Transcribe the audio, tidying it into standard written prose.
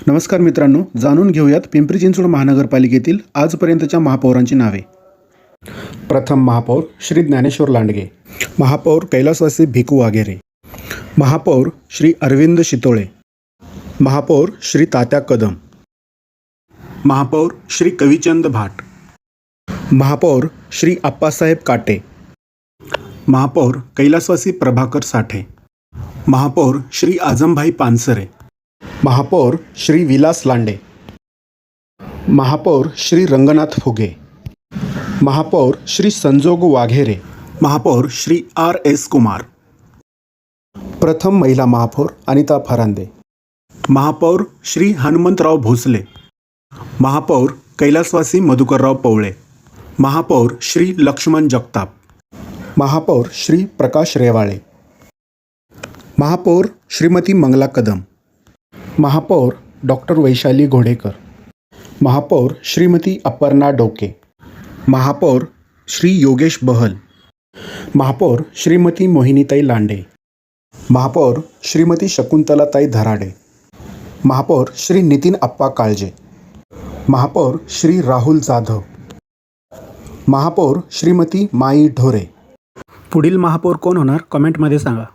नमस्कार मित्रांनो, जाणून घेऊयात पिंपरी चिंचवड महानगरपालिकेतील आजपर्यंतच्या महापौरांची नावे. प्रथम महापौर श्री ज्ञानेश्वर लांडगे, महापौर कैलासवासी भिकू वाघेरे, महापौर श्री अरविंद शितोळे, महापौर श्री तात्या कदम, महापौर श्री कविचंद भाट, महापौर श्री आप्पासाहेब काटे, महापौर कैलासवासी प्रभाकर साठे, महापौर श्री आजमभाई पानसरे, महापौर श्री विलास लांडे, महापौर श्री रंगनाथ फुगे, महापौर श्री संजोग वाघेरे, महापौर श्री R.S. कुमार. प्रथम महिला महापौर अनिता फरांदे, महापौर श्री हनुमंतराव भोसले, महापौर कैलासवासी मधुकरराव पवळे, महापौर श्री लक्ष्मण जगताप, महापौर श्री प्रकाश रेवाळे, महापौर श्रीमती मंगला कदम, महापौर डॉक्टर वैशाली घोडेकर, महापौर श्रीमती अपर्णा डोके, महापौर श्री योगेश बहल, महापौर श्रीमती मोहिनीताई लांडे, महापौर श्रीमती शकुंतलाताई धराडे, महापौर श्री नितीन अप्पा काळजे, महापौर श्री राहुल जाधव, महापौर श्रीमती माई ढोरे. पुढील महापौर कोण होणार कमेंटमध्ये सांगा.